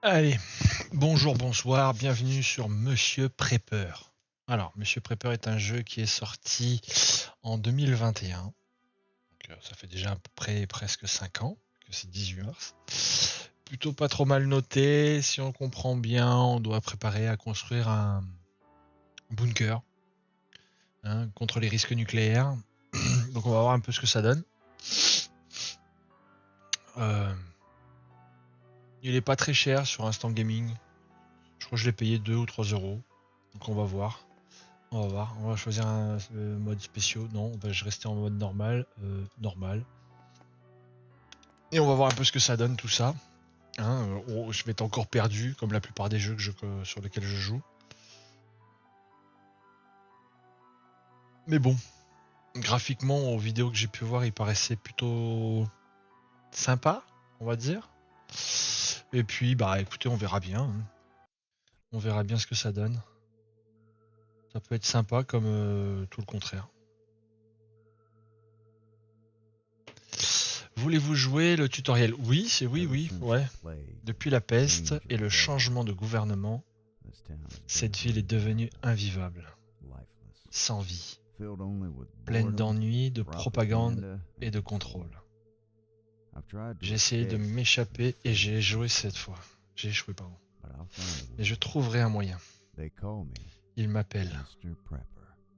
Allez, bonjour, bonsoir, bienvenue sur Monsieur Prepper. Alors, Monsieur Prepper est un jeu qui est sorti en 2021. Donc, ça fait déjà à peu près presque 5 ans que c'est 18 mars. Plutôt pas trop mal noté. Si on comprend bien, on doit préparer à construire un bunker contre les risques nucléaires. Donc on va voir un peu ce que ça donne. Il est pas très cher sur Instant Gaming. Je crois que je l'ai payé 2 ou 3 euros. Donc on va voir. On va choisir un mode spéciaux. Non, je vais rester en mode normal. Normal. Et on va voir un peu ce que ça donne tout ça. Je vais être encore perdu, comme la plupart des jeux sur lesquels je joue. Mais bon, graphiquement, aux vidéos que j'ai pu voir, il paraissait plutôt sympa, on va dire. Et puis, bah écoutez, on verra bien. On verra bien ce que ça donne. Ça peut être sympa comme tout le contraire. Voulez-vous jouer le tutoriel? Oui, c'est oui, ouais. Depuis la peste et le changement de gouvernement, cette ville est devenue invivable, sans vie, pleine d'ennuis, de propagande et de contrôle. J'ai essayé de m'échapper et j'ai échoué cette fois. J'ai échoué, pardon. Mais je trouverai un moyen. Il m'appelle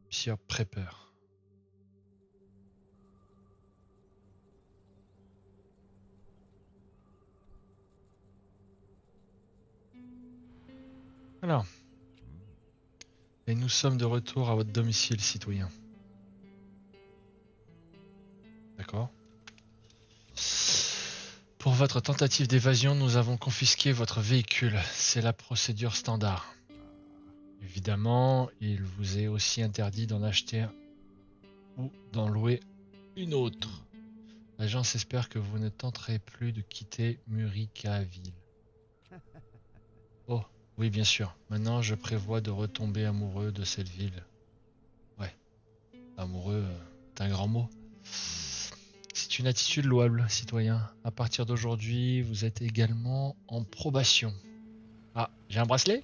Monsieur Prepper. Alors, et nous sommes de retour à votre domicile, citoyen. D'accord. Pour votre tentative d'évasion, nous avons confisqué votre véhicule. C'est la procédure standard. Évidemment, il vous est aussi interdit d'en acheter ou d'en louer une autre. L'agence espère que vous ne tenterez plus de quitter Murikaville. Oh, oui, bien sûr. Maintenant, je prévois de retomber amoureux de cette ville. Ouais, amoureux, c'est un grand mot. C'est une attitude louable, citoyen. À partir d'aujourd'hui, vous êtes également en probation. Ah, j'ai un bracelet?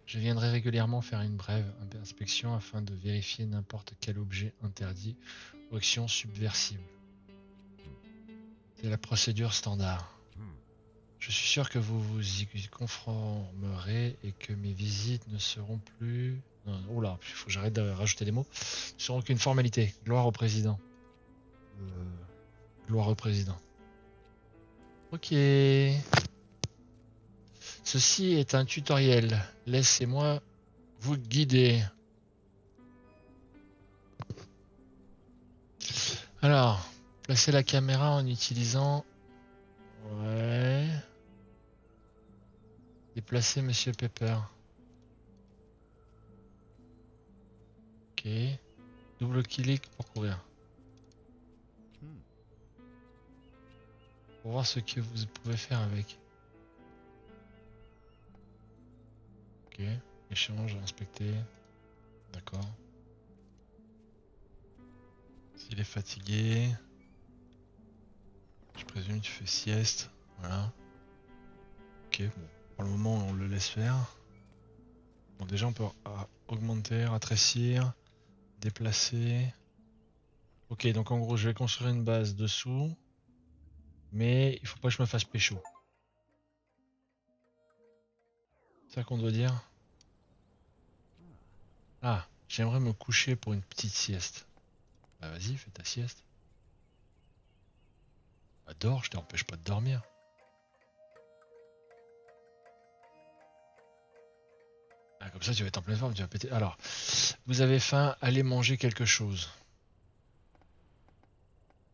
Je viendrai régulièrement faire une brève inspection afin de vérifier n'importe quel objet interdit ou action subversive. C'est la procédure standard. Je suis sûr que vous vous y conformerez et que mes visites ne seront plus... Non, oula, il faut que j'arrête de rajouter des mots. Ne seront qu'une formalité. Gloire au président. Gloire au président. Ok. Ceci est un tutoriel. Laissez-moi vous guider. Alors, placez la caméra en utilisant... Ouais. Déplacer Monsieur Pepper. Ok. Double clic pour courir. Pour voir ce que vous pouvez faire avec. Ok. Échange, inspecter. D'accord. S'il est fatigué. Je présume que tu fais sieste. Voilà. Ok, bon. Pour le moment, on le laisse faire. Bon, déjà, on peut augmenter, rétrécir, déplacer. Ok, donc en gros, je vais construire une base dessous. Mais il faut pas que je me fasse pécho. C'est ça qu'on doit dire? Ah, j'aimerais me coucher pour une petite sieste. Bah vas-y, fais ta sieste. Bah dors, je t'empêche pas de dormir. Ah, comme ça tu vas être en pleine forme, tu vas péter. Alors, vous avez faim, allez manger quelque chose.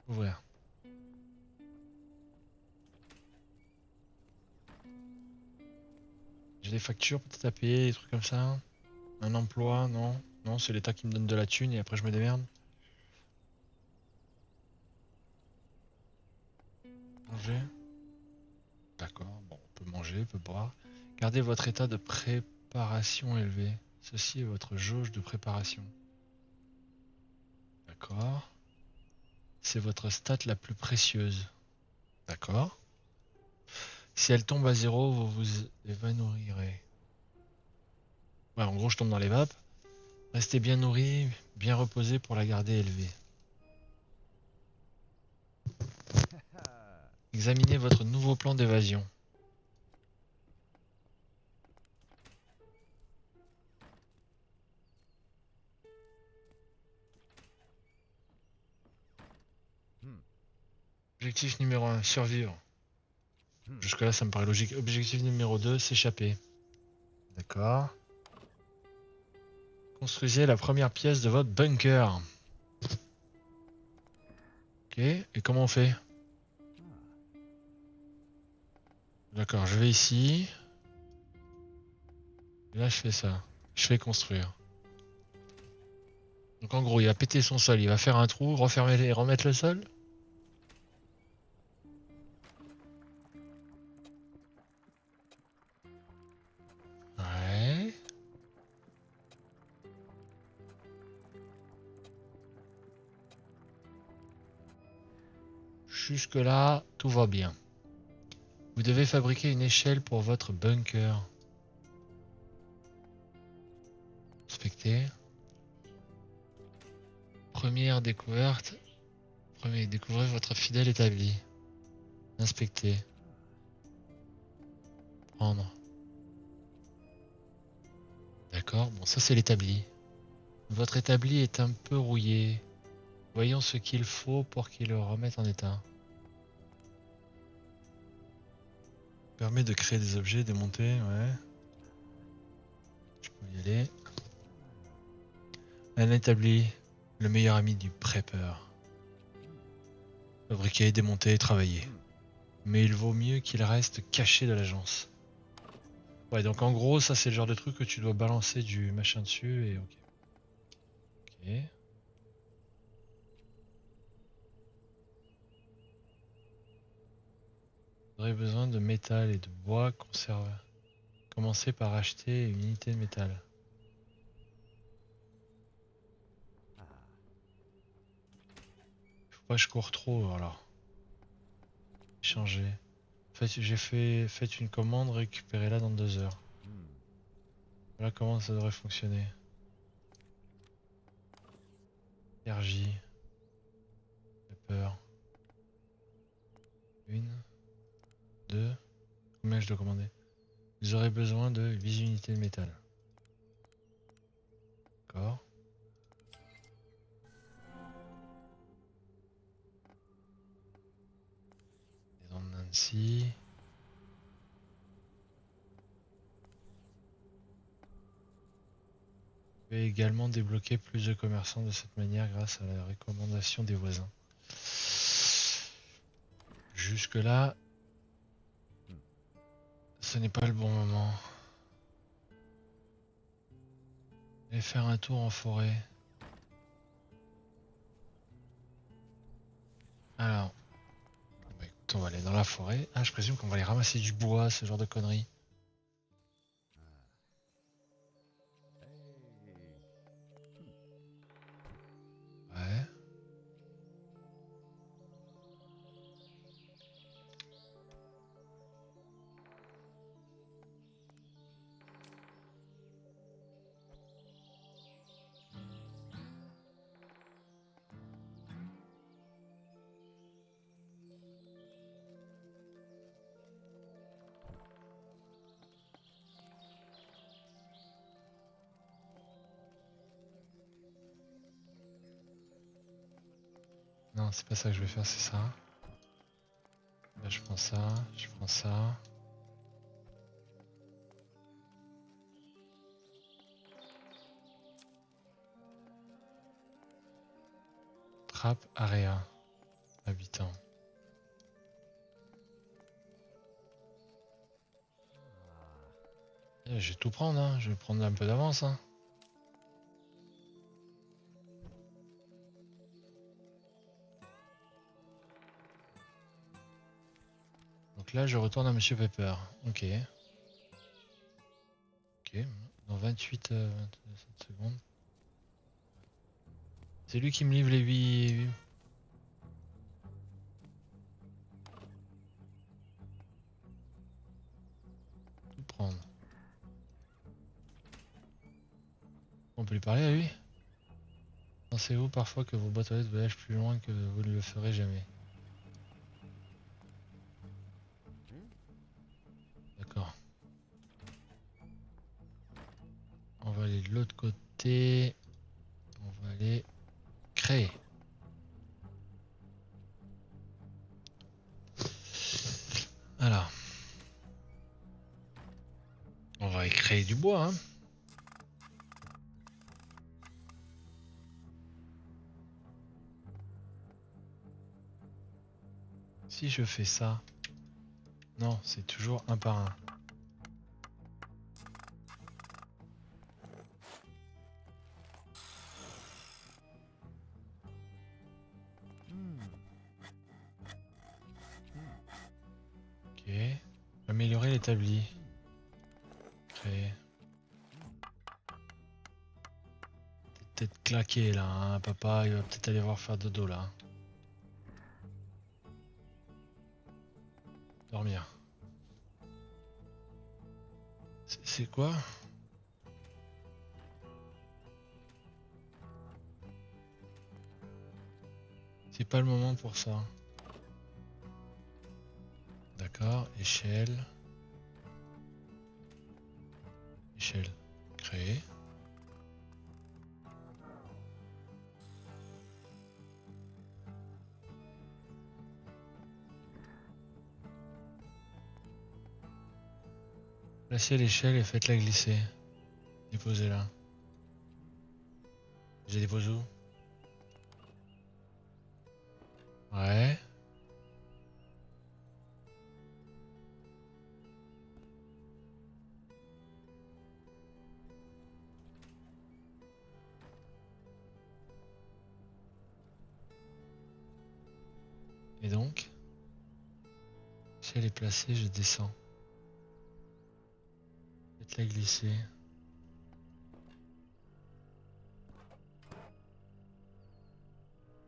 Ouvrir. J'ai des factures peut-être à payer, des trucs comme ça. Un emploi, non. Non, c'est l'État qui me donne de la thune et après je me démerde. Manger. D'accord, bon, on peut manger, on peut boire. Gardez votre état de préparation élevé. Ceci est votre jauge de préparation. D'accord. C'est votre stat la plus précieuse. D'accord. Si elle tombe à 0, vous vous évanouirez. Ouais, en gros, je tombe dans les vapes. Restez bien nourri, bien reposé pour la garder élevée. Examinez votre nouveau plan d'évasion. Objectif numéro 1, survivre. Jusque là ça me paraît logique. Objectif numéro 2, s'échapper. D'accord. Construisez la première pièce de votre bunker. Ok, et comment on fait? D'accord, je vais ici. Et là je fais ça. Je fais construire. Donc en gros il va péter son sol, il va faire un trou, refermer et remettre le sol. Ouais. Jusque là, tout va bien. Vous devez fabriquer une échelle pour votre bunker. Inspectez. Première découverte. Découvrez votre fidèle établi. Inspectez. Prendre. D'accord, bon ça c'est l'établi. Votre établi est un peu rouillé. Voyons ce qu'il faut pour qu'il le remette en état. Permet de créer des objets, démonter, ouais. Je peux y aller. Un établi, le meilleur ami du prepper. Fabriquer, démonter, travailler. Mais il vaut mieux qu'il reste caché de l'agence. Ouais, donc en gros, ça c'est le genre de truc que tu dois balancer du machin dessus et ok. Ok. Vous aurez besoin de métal et de bois conservé. Commencez par acheter une unité de métal. Faut pas que je cours trop alors. Changer. Faites une commande, récupérez-la dans 2 heures. Voilà comment ça devrait fonctionner. Énergie. J'ai peur. 1, 2. Combien je dois commander? Vous aurez besoin de 8 unités de métal. D'accord. Maison de Nancy. Vous pouvez également débloquer plus de commerçants de cette manière grâce à la recommandation des voisins. Jusque là, ce n'est pas le bon moment. Allez faire un tour en forêt. Alors, bah écoute, on va aller dans la forêt. Ah, je présume qu'on va aller ramasser du bois, ce genre de conneries. Ouais. Non, c'est pas ça que je vais faire, c'est ça. Là, je prends ça, je prends ça. Trap area. Habitant. Je vais tout prendre, hein. Je vais prendre un peu d'avance. Hein. Donc là, je retourne à Monsieur Pepper. Ok. Ok. Dans 28 secondes. C'est lui qui me livre les 8. peut lui parler à lui? Pensez-vous parfois que vos boîtes aux lettres voyagent plus loin que vous ne le ferez jamais? D'accord. On va aller de l'autre côté. On va aller créer. Alors. On va y créer du bois, hein. Si je fais ça... Non, c'est toujours un par un. Ok. Améliorer l'établi. Créer. Peut-être claquer là, hein. Papa, il va peut-être aller voir faire dodo là. Dormir. C'est quoi? C'est pas le moment pour ça. D'accord, échelle. Échelle. Créer. Placez l'échelle et faites-la glisser. Déposez-la. J'ai déposé où? Ouais. Et donc? Si elle est placée, je descends. Faites-la glisser.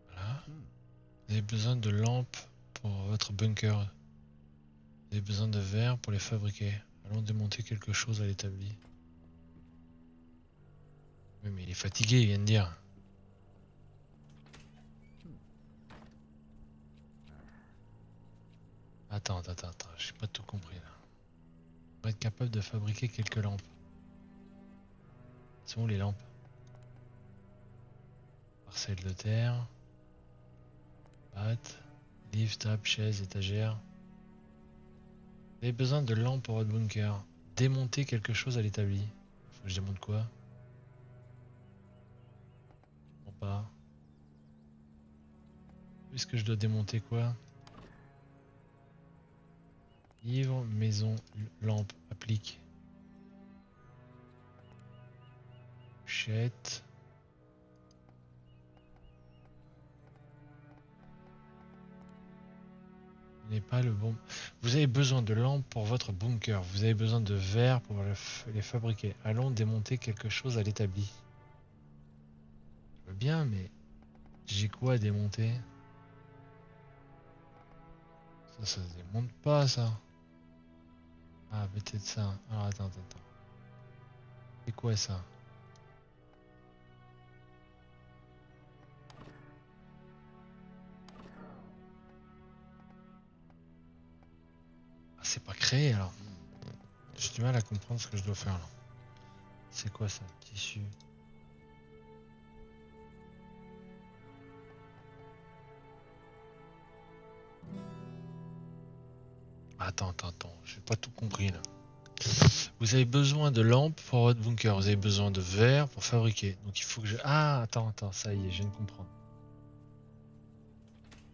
Voilà. Vous avez besoin de lampes pour votre bunker. Vous avez besoin de verre pour les fabriquer. Allons démonter quelque chose à l'établi. Oui, mais il est fatigué, il vient de dire. Attends, j'ai pas tout compris là. On va être capable de fabriquer quelques lampes. Sont où les lampes? Parcelle de terre. Pâte. Livre, table, chaise, étagère. Vous avez besoin de lampes pour votre bunker. Démonter quelque chose à l'établi. Faut que je démonte quoi? Non pas. Est-ce que je dois démonter quoi? Livre, maison, lampe, applique. Chette. N'est pas le bon. Vous avez besoin de lampes pour votre bunker. Vous avez besoin de verre pour les fabriquer. Allons démonter quelque chose à l'établi. Je veux bien, mais j'ai quoi à démonter? Ça se démonte pas, ça. Ah, peut-être ça. Alors, attends. C'est quoi ça? Ah, c'est pas créé, alors. J'ai du mal à comprendre ce que je dois faire, là. C'est quoi ça? Tissu. Attends. J'ai pas tout compris, là. Vous avez besoin de lampes pour votre bunker. Vous avez besoin de verre pour fabriquer. Donc, il faut que je... Ah, attends. Ça y est, je viens de comprendre.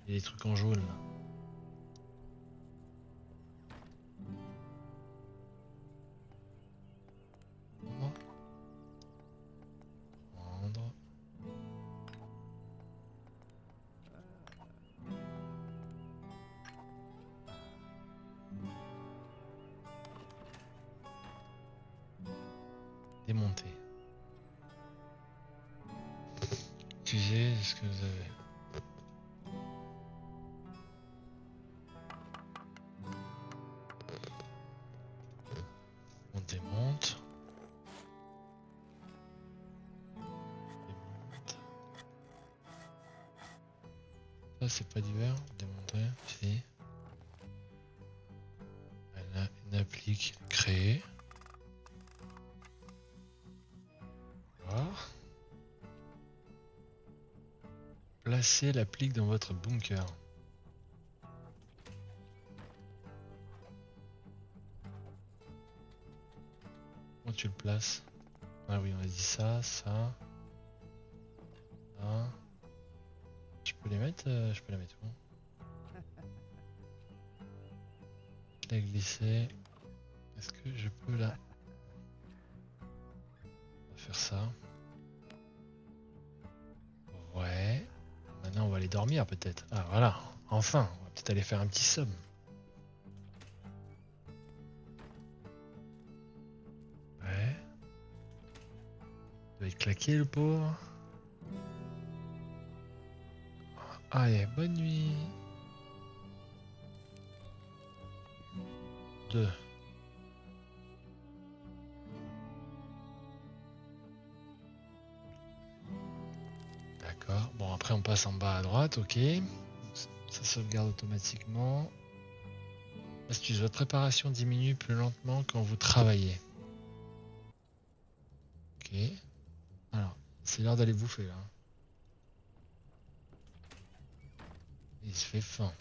Il y a des trucs en jaune, là. Prendre. Démonter. Utiliser ce que vous avez. On démonte. Ça c'est pas du verre, démontrer, si. Une applique créée. Voir. Placez l'applique dans votre bunker. Comment tu le places? Ah oui, on a dit ça, ça. Ça. Je peux les mettre, je peux la mettre où? La glisser. Est-ce que je peux la... On va faire ça. Ouais. Maintenant on va aller dormir peut-être. Ah voilà, enfin, on va peut-être aller faire un petit somme. Ouais. Il doit être claqué le pauvre. Allez, bonne nuit. 2. D'accord. Bon, après on passe en bas à droite, ok. Ça sauvegarde automatiquement. Astuce, votre préparation diminue plus lentement quand vous travaillez. Ok. Alors, c'est l'heure d'aller bouffer là. Il se fait faim.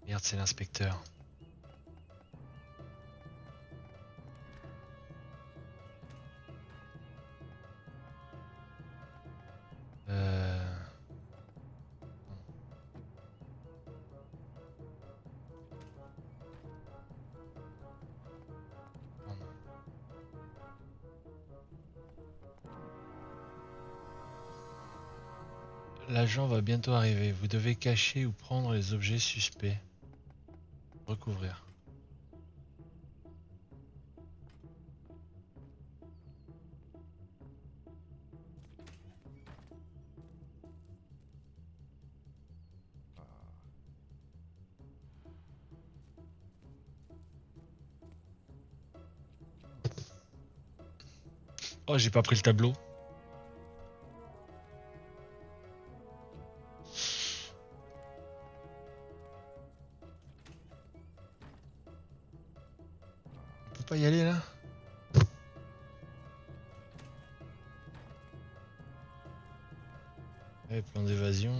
Merde, c'est l'inspecteur. Euh... oh non. L'agent va bientôt arriver. Vous devez cacher ou prendre les objets suspects. Recouvrir. Oh, j'ai pas pris le tableau. On peut pas y aller là? Ouais, plan d'évasion.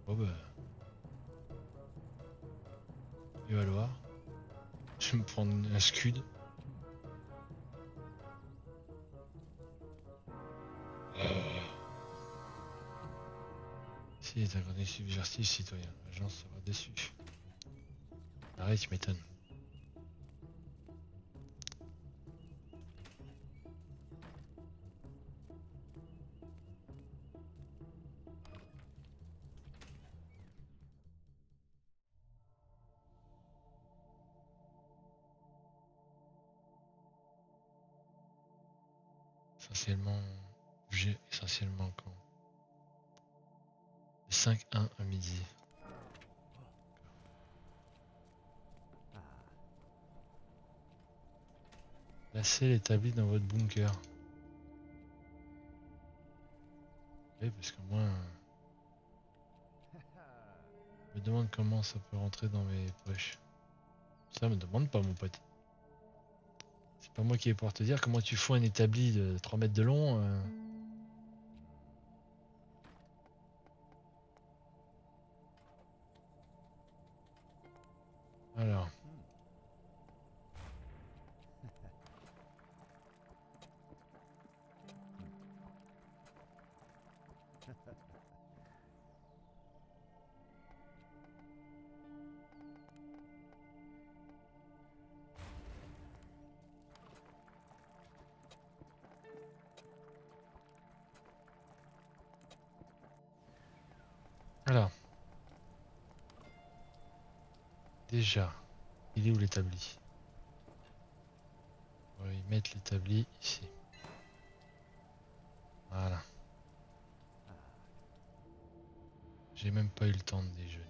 Oh bah. Il va le voir. Je vais me prendre un scud. Si, t'as connu subversif citoyen. L'agence sera déçue. Arrête, tu m'étonnes. Essentiellement. J'ai essentiellement quand 5-1 à midi. Placez l'établi dans votre bunker. Oui, parce que moi. Je me demande comment ça peut rentrer dans mes poches. Ça me demande pas, mon pote. C'est pas moi qui vais pouvoir te dire comment tu fous un établi de 3 mètres de long. Alors. Alors. Déjà. Il est où l'établi? On va y mettre l'établi ici. Voilà. J'ai même pas eu le temps de déjeuner.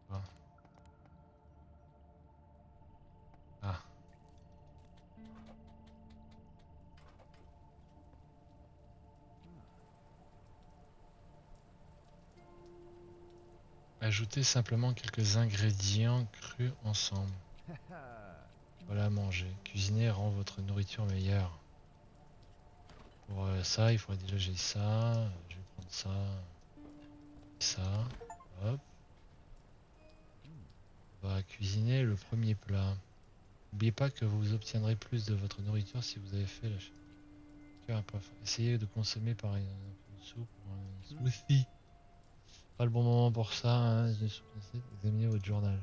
Ah. Ah. Ajoutez simplement quelques ingrédients crus ensemble. Voilà à manger. Cuisiner rend votre nourriture meilleure. Pour ça, il faudrait déjà que j'ai ça. Je vais prendre ça. Ça. Hop. On va cuisiner le premier plat. N'oubliez pas que vous obtiendrez plus de votre nourriture si vous avez fait la essayez de consommer par exemple une soupe ou un smoothie. Pas le bon moment pour ça, hein. Examinez votre journal.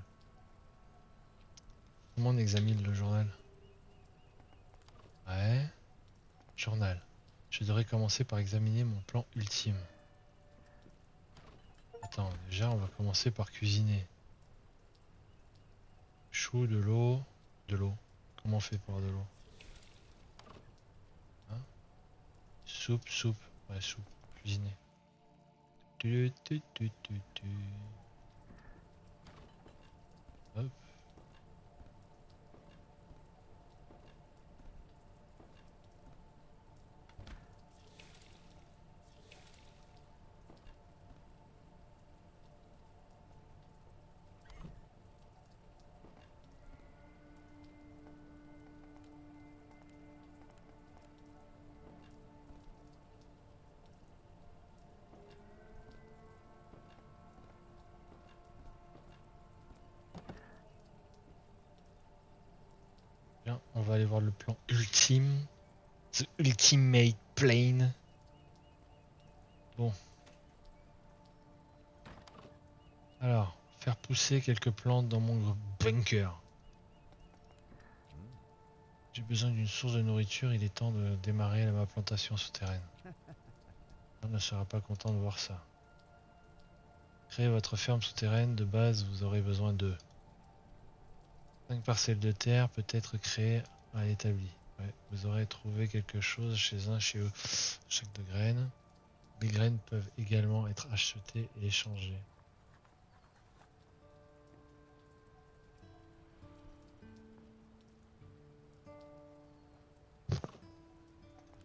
Comment on examine le journal? Ouais. Journal. Je devrais commencer par examiner mon plan ultime. Attends, déjà on va commencer par cuisiner. Chou, de l'eau. De l'eau. Comment on fait pour avoir de l'eau? Hein? Soupe, soupe. Ouais, soupe. Cuisiner. Hop. Bien, on va aller voir le plan ultime. The Ultimate Plane. Bon. Alors, faire pousser quelques plantes dans mon bunker. J'ai besoin d'une source de nourriture, il est temps de démarrer ma plantation souterraine. On ne sera pas content de voir ça. Créez votre ferme souterraine. De base, vous aurez besoin de 5 parcelles de terre, peut-être créées à l'établi. Ouais, vous aurez trouvé quelque chose chez eux. Chaque de graines. Les graines peuvent également être achetées et échangées.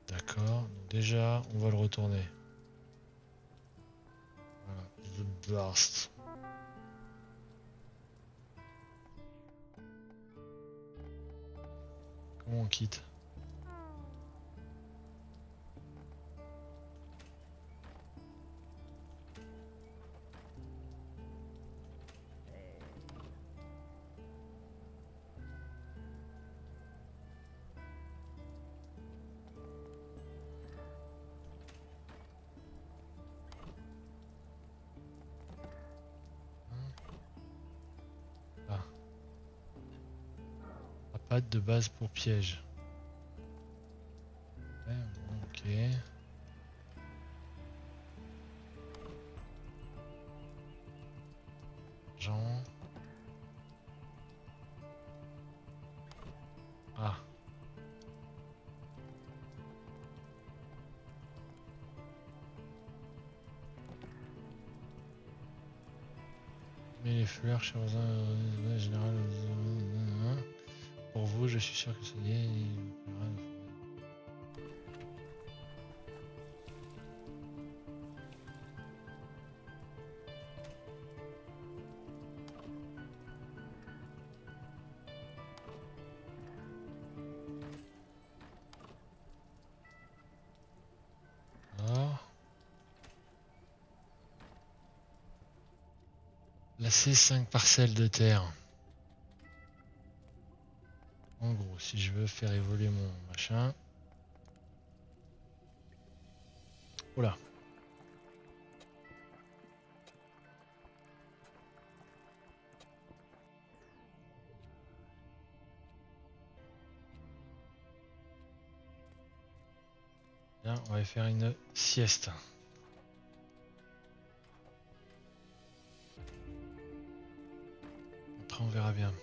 D'accord, donc déjà on va le retourner. Voilà, The Burst. Comment on quitte? Ah. Appât de base pour piège. Ouais, bon, ok. Jean. Ah. Mais les fleurs, chers voisins, général. Pour vous, je suis sûr que ça y est. Alors. Lasser 5 parcelles de terre. En gros, si je veux faire évoluer mon machin. Oula. Bien, on va faire une sieste. Après, on verra bien.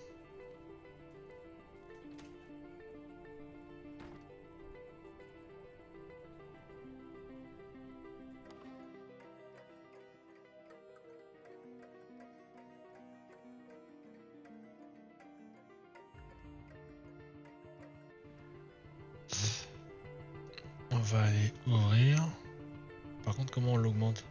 On va aller ouvrir. Par contre, comment on l'augmente?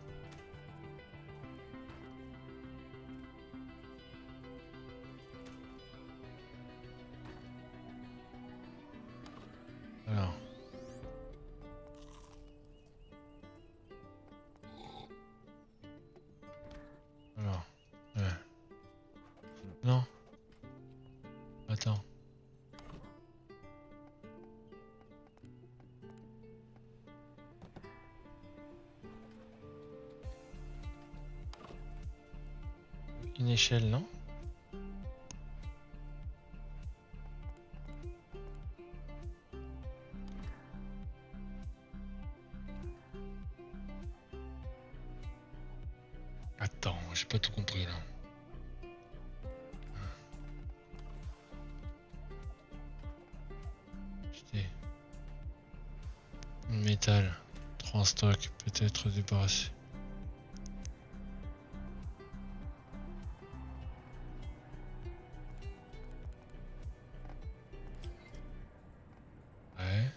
Alors. Alors. Ouais. Non. Attends. Une échelle, non? Attends, j'ai pas tout compris là. C'était une métal. 3 en stock, peut-être débarrassé. Ouais.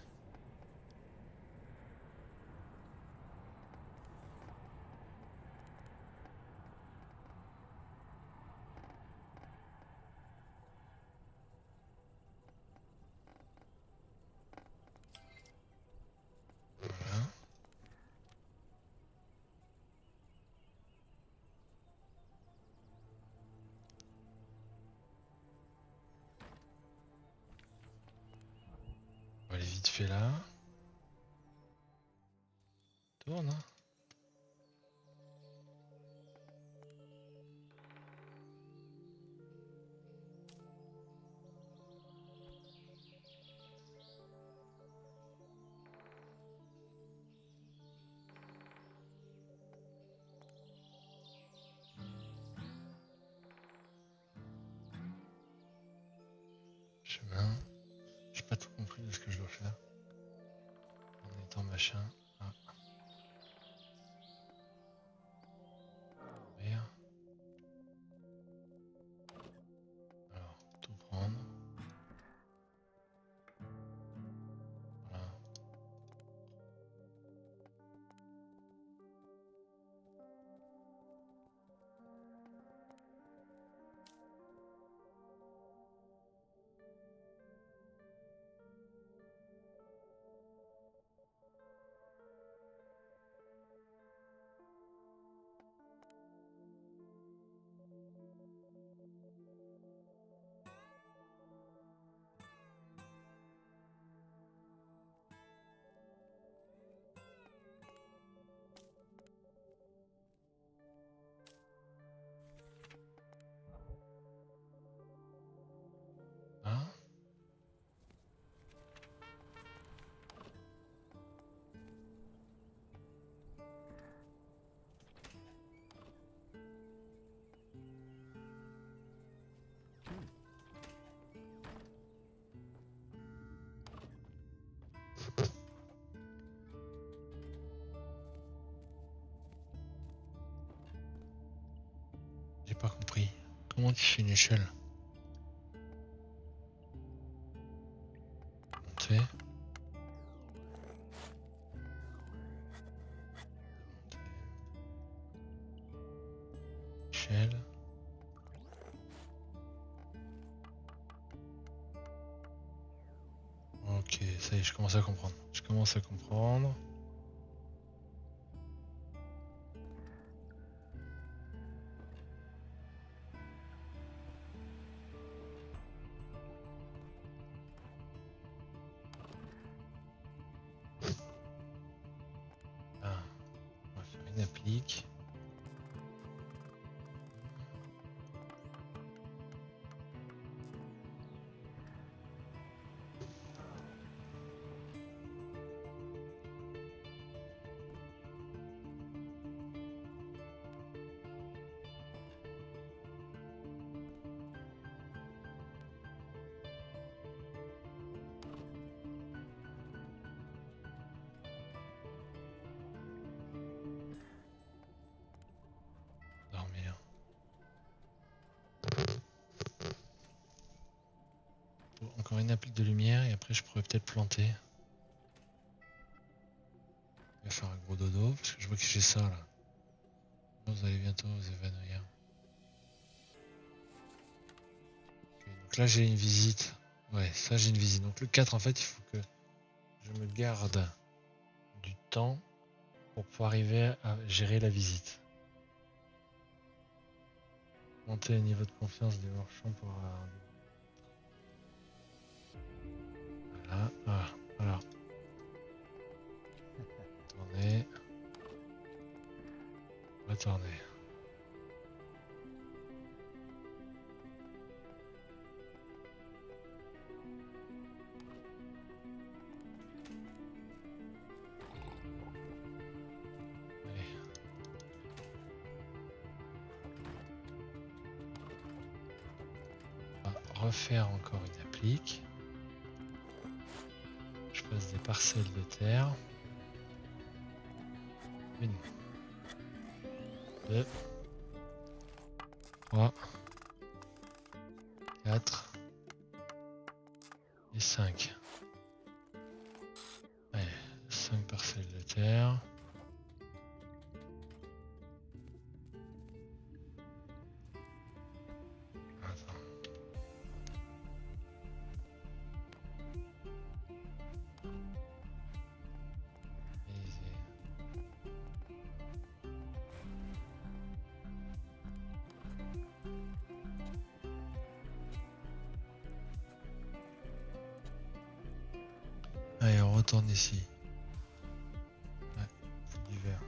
Voilà. On va aller vite fait là. Tourne, hein. Chemin. J'ai pas tout compris de ce que je dois faire. En étant machin. Ah. Ouvrir. Alors, tout prendre. Voilà. Ah. J'ai pas compris. Comment tu fais une échelle? Monter. Monter. Échelle. Ok, ça y est, je commence à comprendre. Je commence à comprendre. Ah, on va faire une applique. Dormir. Bon, encore une applique de lumière et après je pourrais peut-être planter. faire un gros dodo parce que je vois que j'ai ça là. Vous allez bientôt vous évanouir. Ok, donc là j'ai une visite. Ouais, ça j'ai une visite. Donc le 4 en fait il faut que je me garde du temps pour pouvoir arriver à gérer la visite. Monter le niveau de confiance des marchands pour avoir un Voilà, voilà, voilà. Tournez. Retournez. Allez. On va refaire encore une applique. Je passe des parcelles de terre. 1, 2, 3, 4 et 5. Allez, 5 parcelles de terre. Attends. Allez, on retourne ici. Ouais, c'est l'hiver.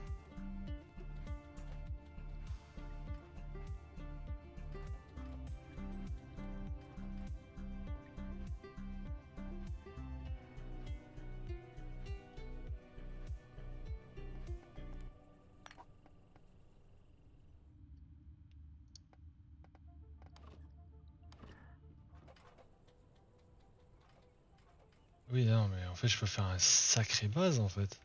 Oui, non, mais en fait, je peux faire un sacré base en fait.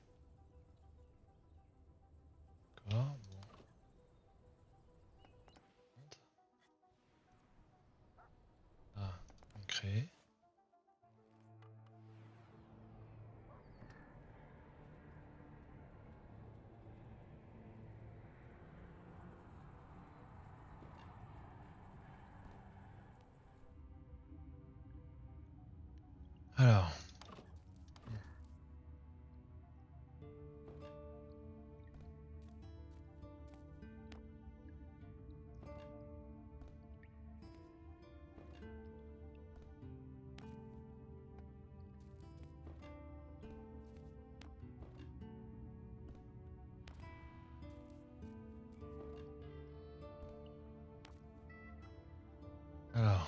D'accord, bon. Ah, on crée. Alors. Alors.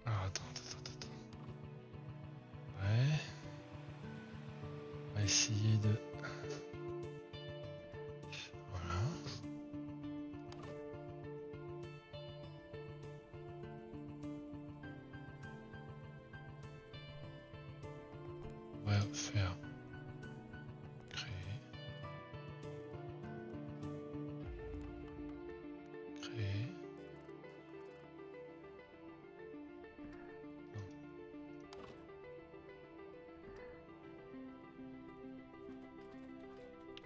Alors, attends. Ouais. On va essayer de... Voilà. On va faire... Créer. Créer. Non.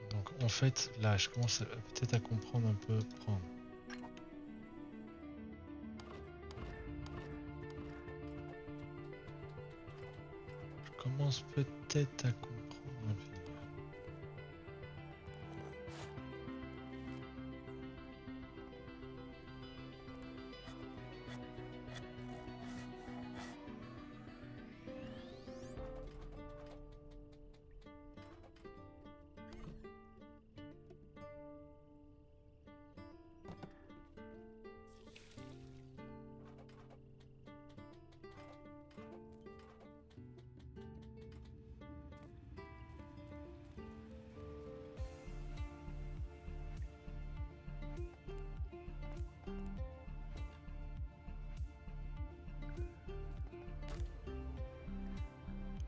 Donc en fait, là, je commence peut-être à comprendre un peu... Prendre. commence peut-être à comprendre un peu.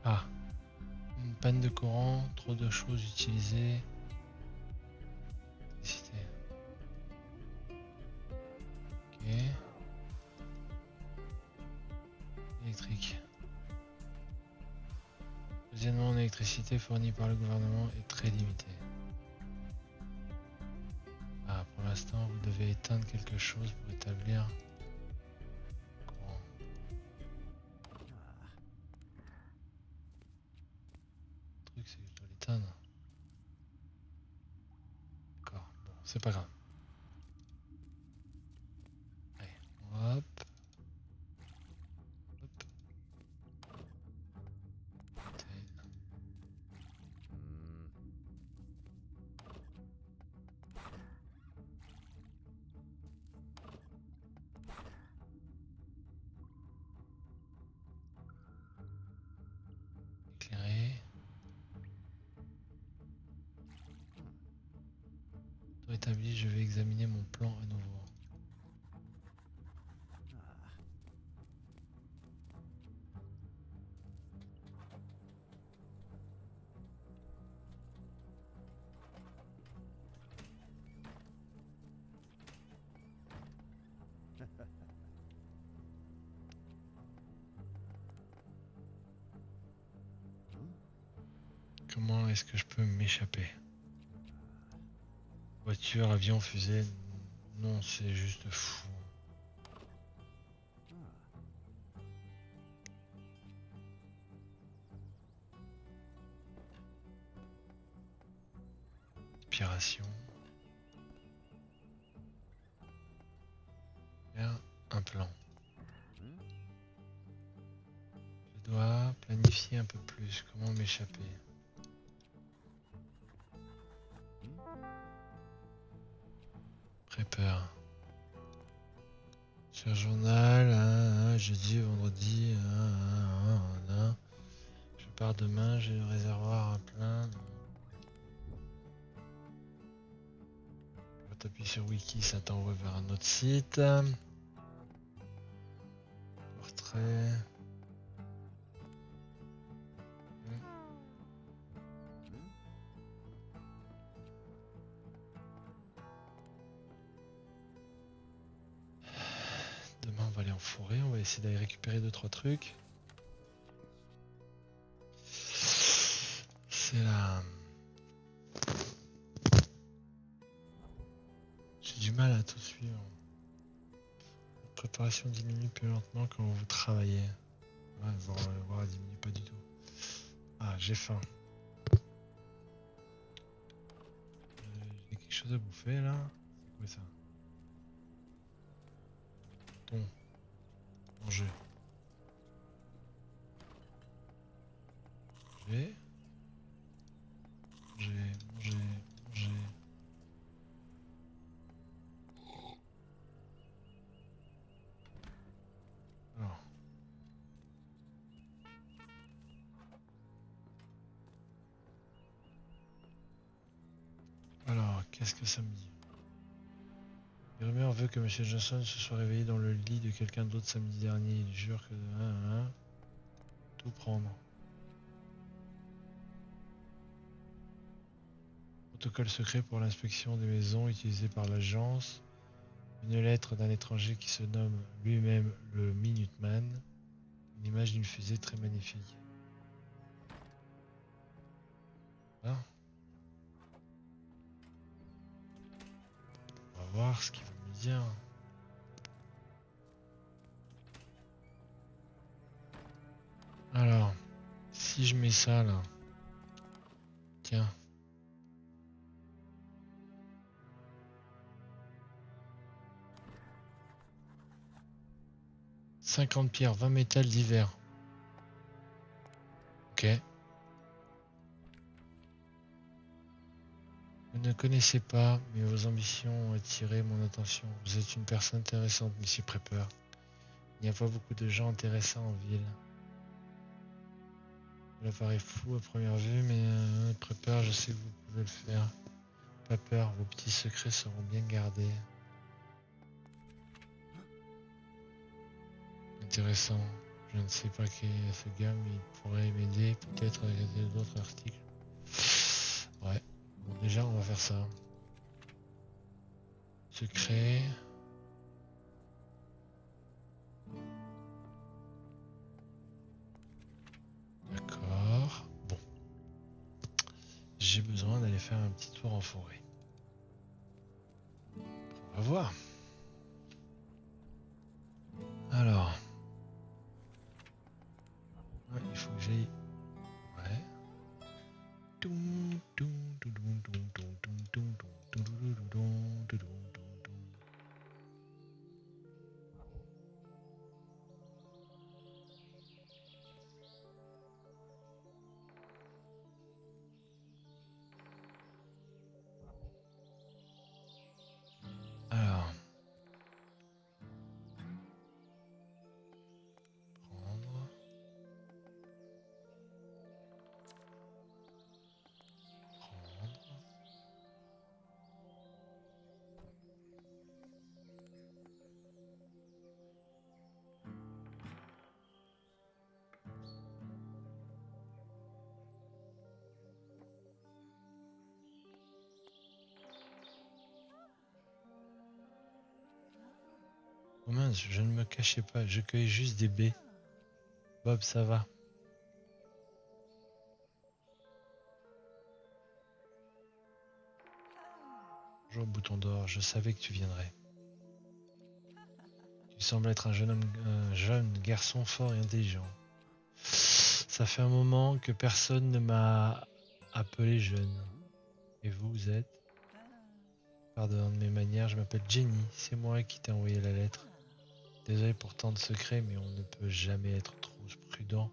Ah, une panne de courant, trop de choses utilisées. Électricité. Ok. Électrique. Deuxièmement, l'électricité fournie par le gouvernement est très limitée. Ah, pour l'instant, vous devez éteindre quelque chose pour établir le courant. Le truc, c'est que je dois l'éteindre. D'accord, bon, c'est pas grave. Allez, hop. Hop. Éteindre. Éclairer. Tout établi, je vais examiner mon plan à nouveau. Comment est-ce que je peux m'échapper? Voiture, avion, fusée. Non, c'est juste fou. Inspiration. Faire un plan. Je dois planifier un peu plus. Comment m'échapper? Prepper. Sur journal, jeudi, vendredi, je pars demain, j'ai le réservoir à plein. Quand tu appuies sur wiki, ça t'envoie vers un autre site. Portrait. Demain, on va aller en forêt, on va essayer d'aller récupérer 2-3 trucs. C'est la... J'ai du mal à tout suivre. La préparation diminue plus lentement quand vous travaillez. Ouais, voire elle diminue pas du tout. Ah, j'ai faim. J'ai quelque chose à bouffer là. C'est quoi ça? Thon. Manger. Manger. Manger. Alors. Alors, qu'est-ce que ça me dit? Les rumeurs veulent que M. Johnson se soit réveillé dans le lit de quelqu'un d'autre samedi dernier. Il jure que... tout prendre. Protocole secret pour l'inspection des maisons utilisé par l'agence. Une lettre d'un étranger qui se nomme lui-même le Minuteman. Une image d'une fusée très magnifique. Ah. On va voir ce qu'il va me dire. Alors, Si je mets ça là. Tiens. « 50 pierres, 20 métal divers. » Ok. Vous ne connaissez pas, mais vos ambitions ont attiré mon attention. Vous êtes une personne intéressante, Monsieur Prepper. Il n'y a pas beaucoup de gens intéressants en ville. Cela paraît fou à première vue, mais Prepper, je sais que vous pouvez le faire. Pas peur, vos petits secrets seront bien gardés. Intéressant. Je ne sais pas qui est ce gars, mais il pourrait m'aider peut-être avec d'autres articles. Ouais. Bon, déjà, on va faire ça. Secret. D'accord. Bon. J'ai besoin d'aller faire un petit tour en forêt. On va voir. Alors. Ouais, il faut que j'aille. Ouais. Alors. Prendre. Oh mince, je ne me cachais pas, je cueille juste des baies. Bob, ça va. Bonjour bouton d'or, je savais que tu viendrais. Tu sembles être un jeune garçon fort et intelligent. Ça fait un moment que personne ne m'a appelé jeune. Et vous êtes? Pardonne mes manières, je m'appelle Jenny, c'est moi qui t'ai envoyé la lettre. Désolé pour tant de secrets, mais on ne peut jamais être trop prudent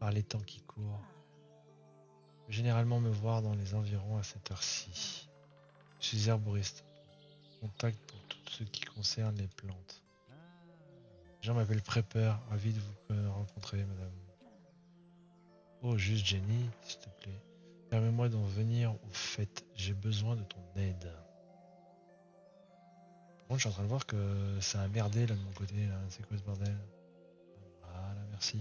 par les temps qui courent. Je peux généralement me voir dans les environs à cette heure-ci. Je suis herboriste. Contact pour tout ce qui concerne les plantes. Les gens m'appellent Prepper, ravi de vous rencontrer, madame. Oh, juste Jenny, s'il te plaît. Permets-moi d'en venir au fait, j'ai besoin de ton aide. Par contre, je suis en train de voir que ça a merdé là de mon côté, là. C'est quoi ce bordel? Voilà, merci.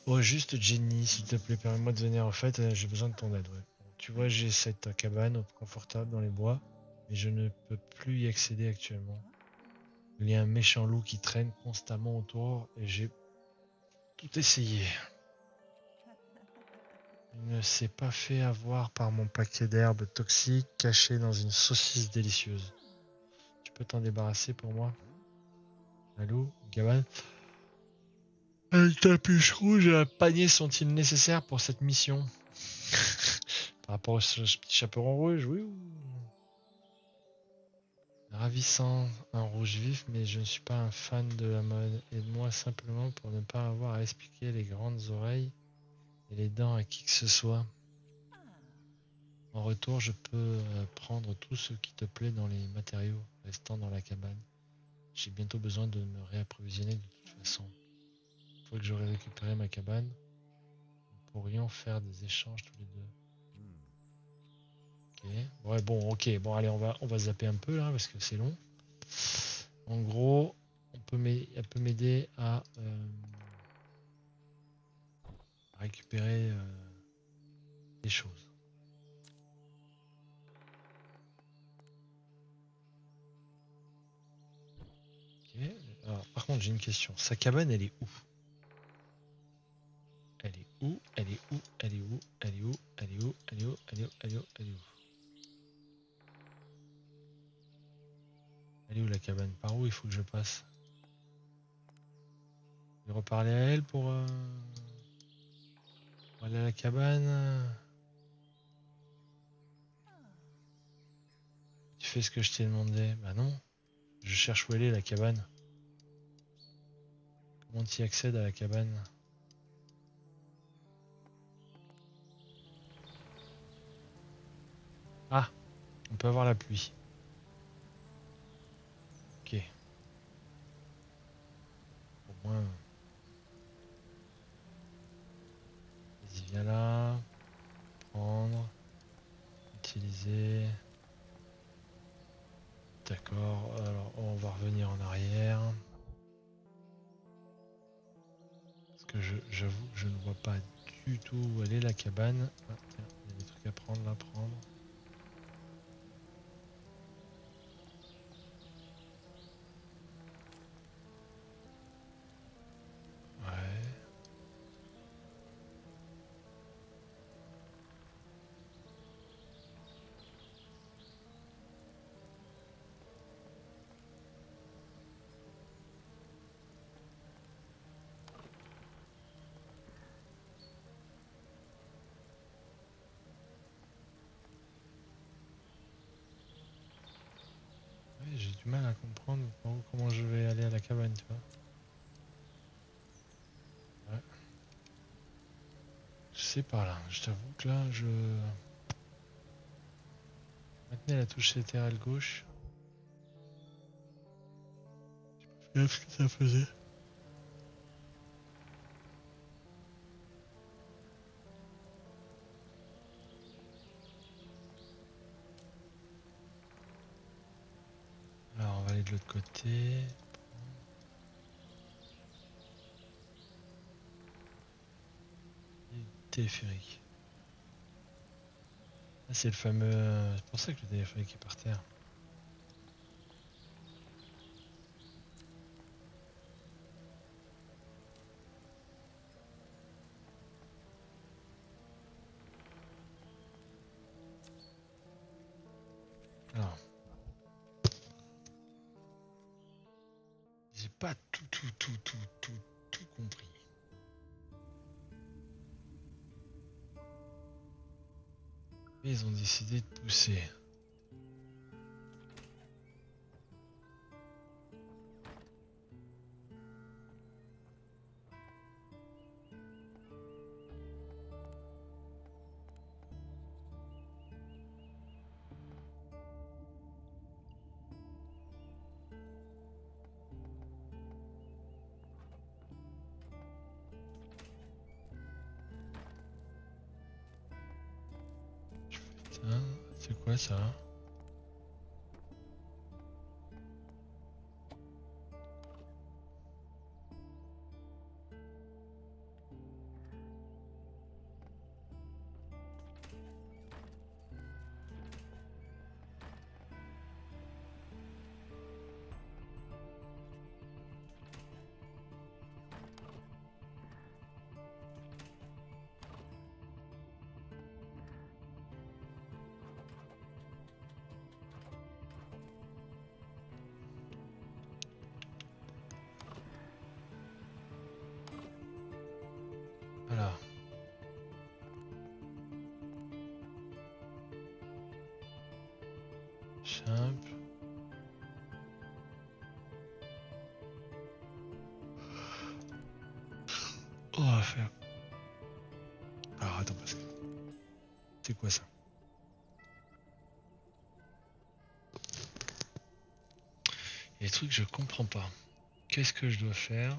Oh, juste Jenny, s'il te plaît, permets-moi de venir au fait, j'ai besoin de ton aide, ouais. Bon, tu vois, j'ai cette cabane confortable dans les bois, mais je ne peux plus y accéder actuellement. Il y a un méchant loup qui traîne constamment autour et j'ai tout essayé. Il ne s'est pas fait avoir par mon paquet d'herbes toxiques caché dans une saucisse délicieuse. Tu peux t'en débarrasser pour moi? Allô, Gabane? Un capuche rouge et un panier sont-ils nécessaires pour cette mission? Par rapport au petit chaperon rouge, oui. Ravissant, un rouge vif, mais je ne suis pas un fan de la mode. Aide-moi simplement pour ne pas avoir à expliquer les grandes oreilles et les dents à qui que ce soit. En retour, je peux prendre tout ce qui te plaît dans les matériaux restant dans la cabane. J'ai bientôt besoin de me réapprovisionner de toute façon. Une fois que j'aurai récupéré ma cabane, nous pourrions faire des échanges tous les deux. Ok. Ouais, bon, ok. Bon, allez, on va zapper un peu là parce que c'est long. En gros, elle peut m'aider à récupérer des choses. Ok. Alors, par contre, j'ai une question. Sa cabane, elle est où? Elle est où? Elle est où? Elle est où? Elle est où? Elle est où? Elle est où? Elle est où? Elle est où? Elle est où? Elle est où la cabane? Par où il faut que je passe? Je vais reparler à elle pour... On va aller à la cabane. Tu fais ce que je t'ai demandé. Bah non. Je cherche où elle est la cabane. Comment tu y accèdes à la cabane? Ah, on peut avoir la pluie. Ok. Au moins. Vas-y, viens là. Prendre. Utiliser. D'accord. Alors, on va revenir en arrière. Parce que j'avoue que je ne vois pas du tout où elle est la cabane. Ah, tiens, il y a des trucs à prendre là, prendre. Ouais. Ouais, j'ai du mal à comprendre comment je vais aller à la cabane, tu vois. Ouais. C'est par là. Je t'avoue que là, je maintenais la touche latérale gauche. J'ai ce que ça faisait. Alors, on va aller de l'autre côté. Et téléphérique. Ah, c'est le fameux. C'est pour ça que le téléphérique est par terre. Alors, j'ai pas tout compris. Et ils ont décidé de pousser. Putain, c'est quoi ça? Alors. Simple. On va faire. Alors attends parce que. C'est quoi ça? Il y a des trucs que je comprends pas. Qu'est-ce que je dois faire?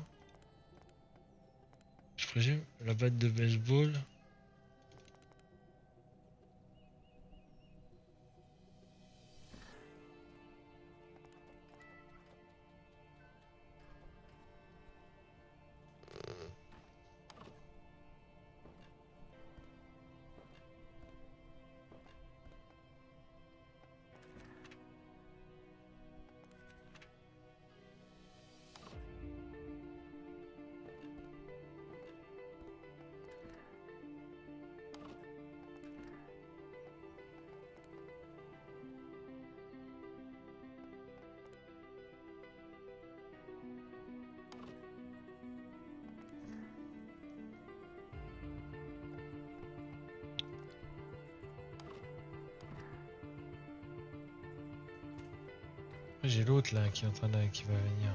Je présume la batte de baseball. Après, j'ai l'autre là qui est en train de... qui va venir.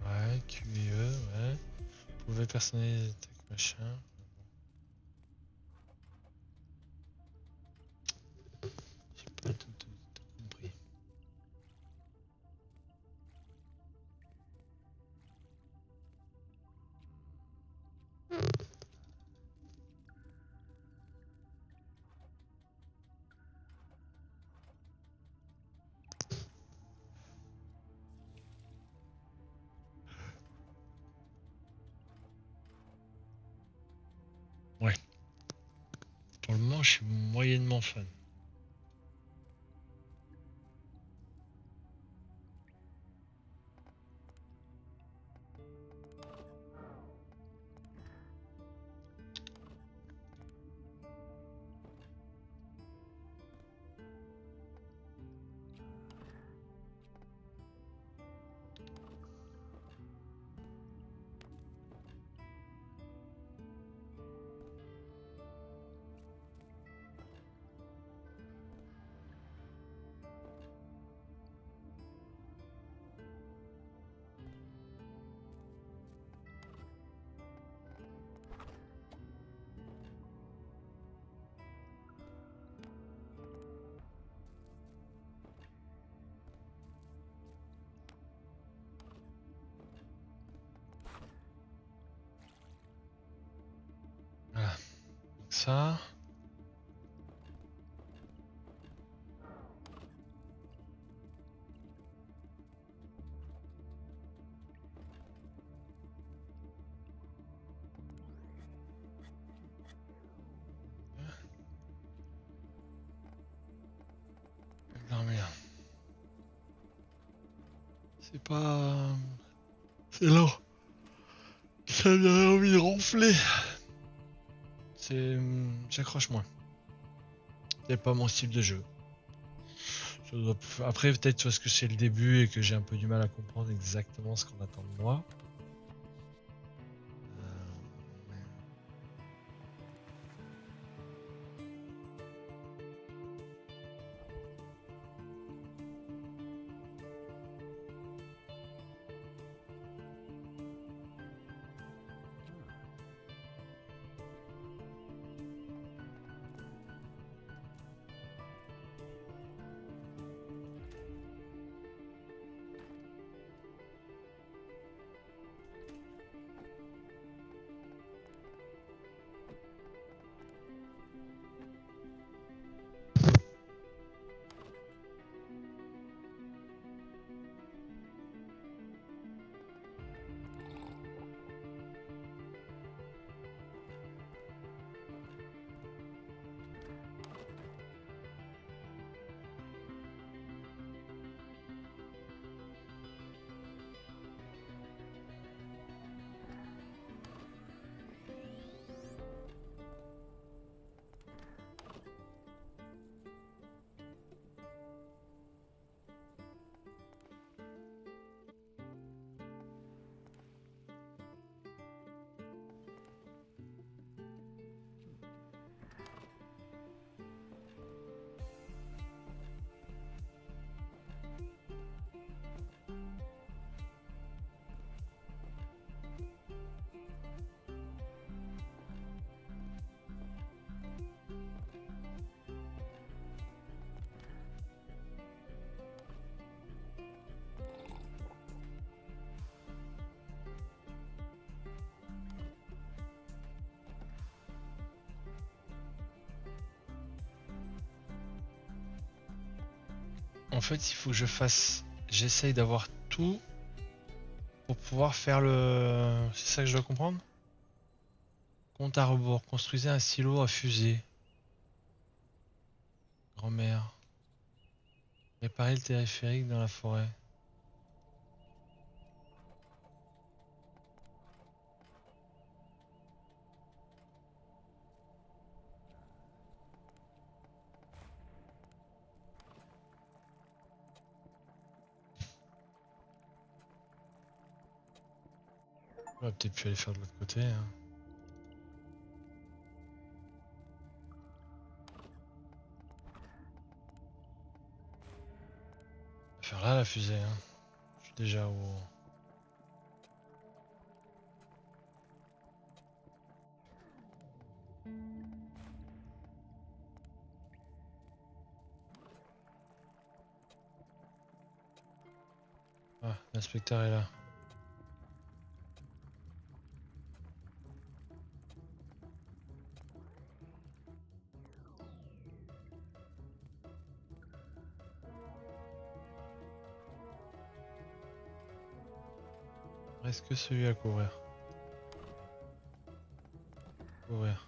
Ouais, QE, ouais. Vous pouvez personnaliser les attaques, machin. J'ai pas tout compris. Ouais. Pour le moment, je suis moyennement fan. Voilà. Donc ça. Non mais c'est pas... C'est lent. Ça me donne envie de ronfler. C'est... J'accroche moins. C'est pas mon style de jeu. Après, peut-être parce que c'est le début et que j'ai un peu du mal à comprendre exactement ce qu'on attend de moi. en fait, il faut que je fasse... J'essaye d'avoir tout pour pouvoir faire le... C'est ça que je dois comprendre? Compte à rebours. Construisez un silo à fusée. Grand-mère. Réparez le téléphérique dans la forêt. On va peut-être plus aller faire de l'autre côté. Hein. On va faire là la fusée. Hein. Je suis déjà au... Ah, l'inspecteur est là. Reste que celui à couvrir. Couvrir.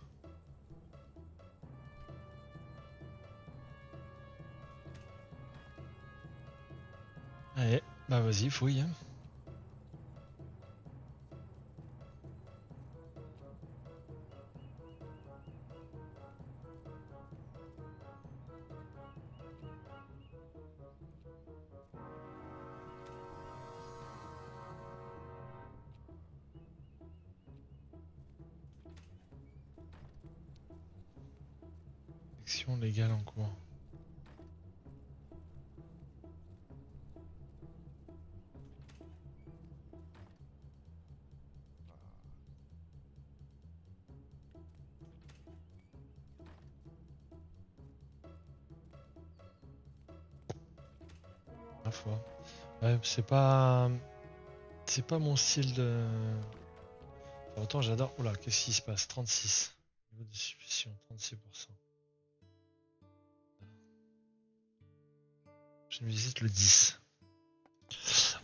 Allez, bah vas-y, fouille. Hein. Action légale en cours. La fois. Ouais, c'est pas... C'est pas mon style de... Enfin, autant j'adore... Oula, qu'est-ce qui se passe? 36. Niveau de suspicion, 36%. Je visite le 10.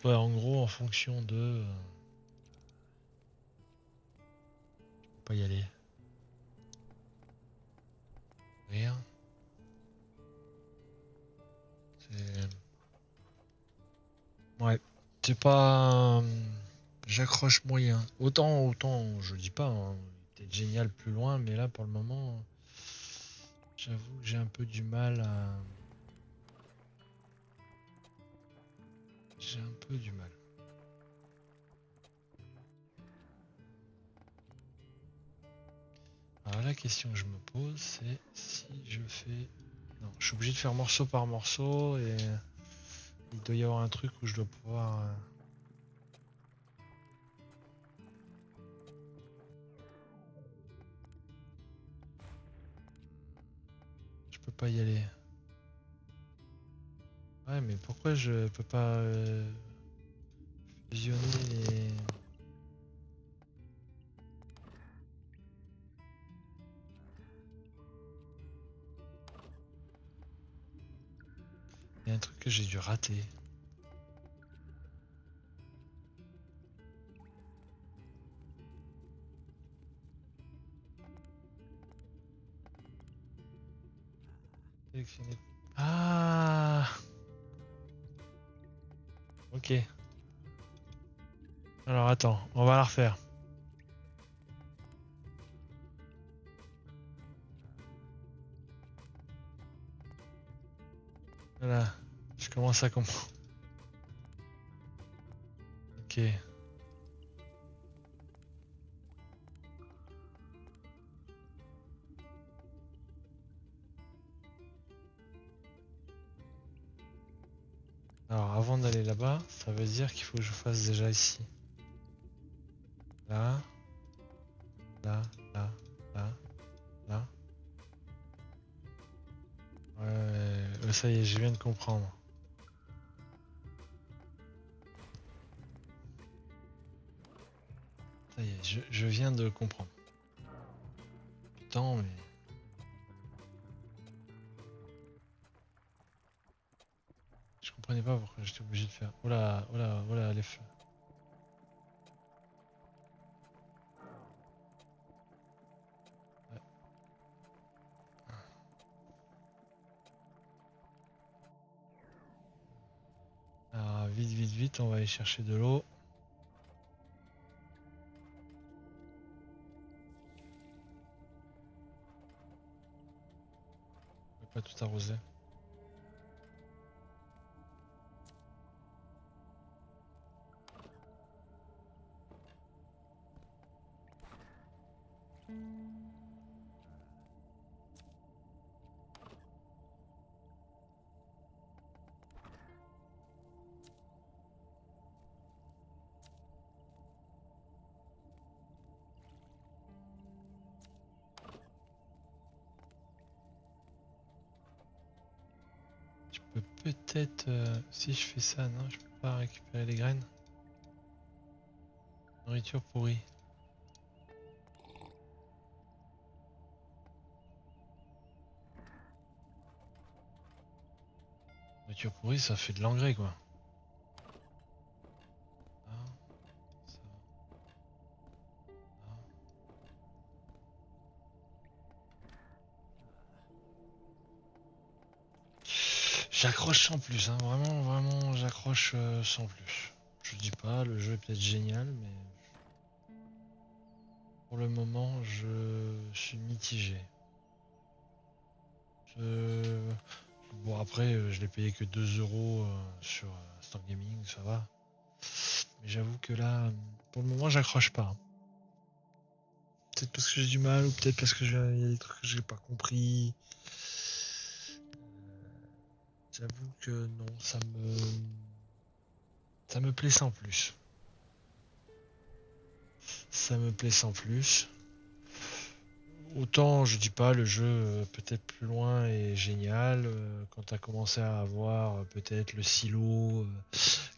Ouais, en gros, en fonction de... Je peux pas y aller. Rien. C'est... Ouais. C'est pas... J'accroche moyen. Autant, je dis pas, hein, peut-être génial plus loin, mais là, pour le moment, j'avoue que j'ai un peu du mal à... J'ai un peu du mal. Alors la question que je me pose, c'est si je fais... Non, je suis obligé de faire morceau par morceau et il doit y avoir un truc où je dois pouvoir... Je peux pas y aller. Ouais, mais pourquoi je peux pas fusionner les... Il y a un truc que j'ai dû rater. Sélectionner. Ah, ok. Alors attends, on va la refaire. Voilà, je commence à comprendre. Ok. Alors avant d'aller là-bas, ça veut dire qu'il faut que je fasse déjà ici. Là, là, là, là, là. Ouais, ça y est, je viens de comprendre. Ça y est, je viens de comprendre. Putain, mais... comprenais pas pourquoi j'étais obligé de faire. Oh là, oh là, oh là, les feux. Ouais. Alors, vite, vite, vite, on va aller chercher de l'eau. On peut pas tout arroser. Je peux peut-être... si je fais ça, non, je peux pas récupérer les graines. Nourriture pourrie. Nourriture pourrie, ça fait de l'engrais, quoi. Ah, ça, ah. J'accroche sans plus, hein. Vraiment, vraiment, j'accroche sans plus. Je dis pas, le jeu est peut-être génial, mais pour le moment, je suis mitigé. Bon, après, je l'ai payé que 2 euros sur Store Gaming, ça va. Mais j'avoue que là, pour le moment, j'accroche pas. Peut-être parce que j'ai du mal, ou peut-être parce que il y a des trucs que j'ai pas compris. J'avoue que non, ça me plaît sans plus. Ça me plaît sans plus. Autant, je dis pas, le jeu peut-être plus loin est génial. Quand t'as commencé à avoir peut-être le silo,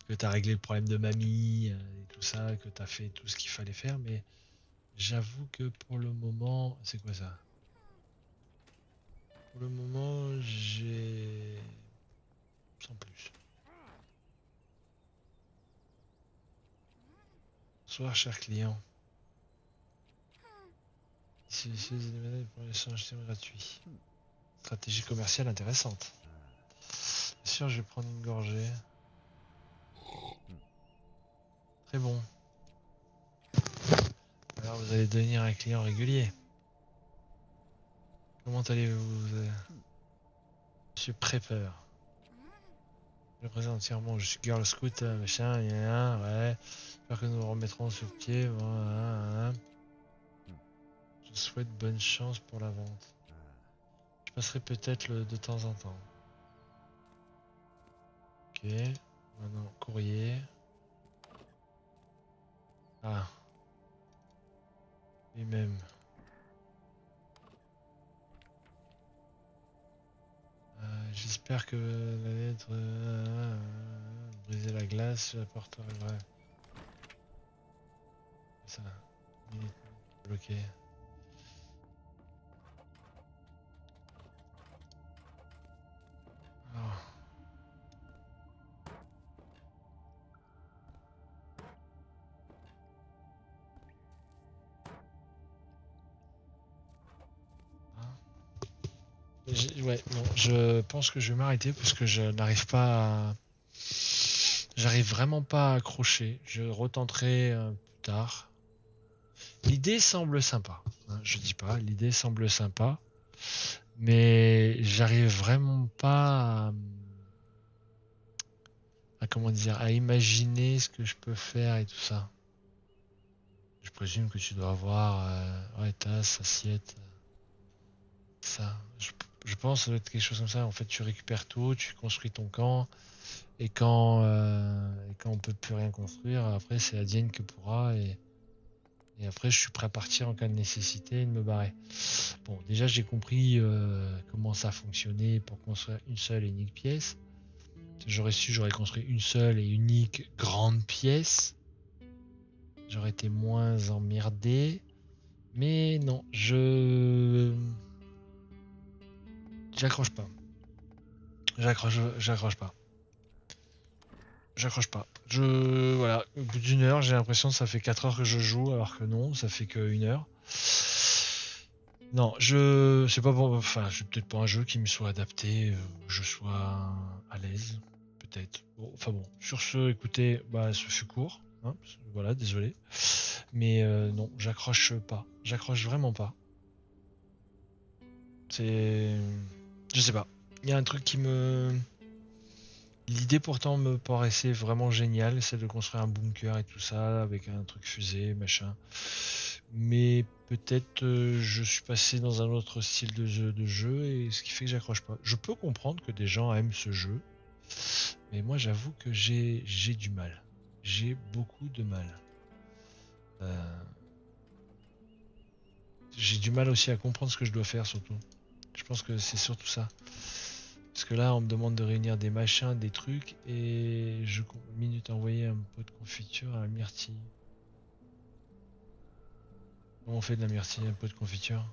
que t'as réglé le problème de mamie et tout ça, que t'as fait tout ce qu'il fallait faire, mais j'avoue que pour le moment, c'est quoi ça? Pour le moment, j'ai sans plus. Bonsoir, cher client. Ici, les éléments pour l'échange gratuit. Stratégie commerciale intéressante. Bien sûr, je vais prendre une gorgée. Très bon. Alors, vous allez devenir un client régulier. Comment allez-vous, Monsieur Prepper? Je présente entièrement, je suis Girl Scout, machin, ouais. J'espère que nous nous remettrons sur pied. Voilà. Je souhaite bonne chance pour la vente. Je passerai peut-être de temps en temps. Ok. Maintenant, courrier. Ah. Lui-même. J'espère que la lettre briser la glace, j'apporterai vrai. Ça. Bloqué. Alors. Ouais, non, je pense que je vais m'arrêter parce que je n'arrive pas à... J'arrive vraiment pas à accrocher. Je retenterai plus tard. L'idée semble sympa, hein, je dis pas, l'idée semble sympa, mais j'arrive vraiment pas à comment dire, à imaginer ce que je peux faire et tout ça. Je présume que tu dois avoir ouais, tasse, assiette, ça. Je pense que ça doit être quelque chose comme ça. En fait, tu récupères tout, tu construis ton camp, et quand on peut plus rien construire, après c'est advienne que pourra, et après je suis prêt à partir en cas de nécessité et de me barrer. Bon, déjà j'ai compris comment ça fonctionnait pour construire une seule et unique pièce. J'aurais su, j'aurais construit une seule et unique grande pièce. J'aurais été moins emmerdé. Mais non, j'accroche pas. J'accroche pas. j'accroche pas. Voilà, au bout d'une heure, j'ai l'impression que ça fait 4 heures que je joue, alors que non, ça fait que 1 heure. Non, c'est pas bon. Enfin, c'est peut-être pas un jeu qui me soit adapté, où je sois à l'aise, peut-être. Bon, enfin bon, sur ce, écoutez, bah, ce fut court. Hein, voilà, désolé. Mais non, j'accroche pas. J'accroche vraiment pas. C'est. Je sais pas. Il y a un truc qui me. L'idée pourtant me paraissait vraiment géniale, celle de construire un bunker et tout ça, avec un truc fusée, machin. Mais peut-être je suis passé dans un autre style de jeu et ce qui fait que j'accroche pas. Je peux comprendre que des gens aiment ce jeu, mais moi j'avoue que j'ai du mal. J'ai beaucoup de mal. Euh, j'ai du mal aussi à comprendre ce que je dois faire surtout. Je pense que c'est surtout ça. Parce que là, on me demande de réunir des machins, des trucs, et minute envoyer un pot de confiture à la myrtille. Comment on fait de la myrtille, un pot de confiture?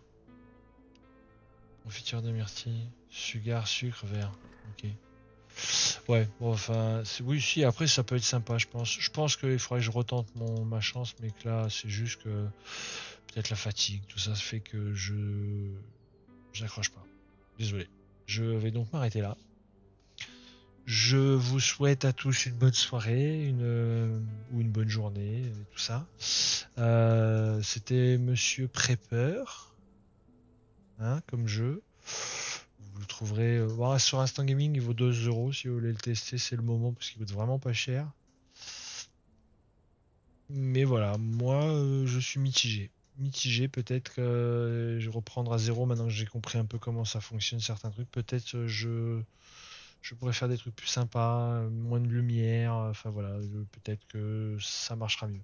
Confiture de myrtille, sugar, sucre, verre. Ok. Ouais, bon, enfin, oui, si, après, ça peut être sympa, je pense. Je pense qu'il faudrait que je retente ma chance, mais que là, c'est juste que peut-être la fatigue, tout ça fait que j'accroche pas. Désolé. Je vais donc m'arrêter là. Je vous souhaite à tous une bonne soirée, ou une bonne journée, et tout ça. C'était Monsieur Prepper, hein, comme jeu. Vous le trouverez voilà, sur Instant Gaming, il vaut 2 € si vous voulez le tester, c'est le moment parce qu'il coûte vraiment pas cher. Mais voilà, moi je suis mitigé. Mitigé, peut-être que je vais reprendre à zéro maintenant que j'ai compris un peu comment ça fonctionne, certains trucs. Peut-être je pourrais faire des trucs plus sympas, moins de lumière, enfin voilà, peut-être que ça marchera mieux.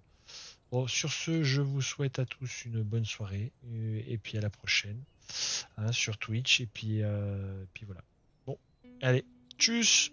Bon, sur ce, je vous souhaite à tous une bonne soirée et puis à la prochaine, hein, sur Twitch et puis voilà. Bon, allez, tchuss!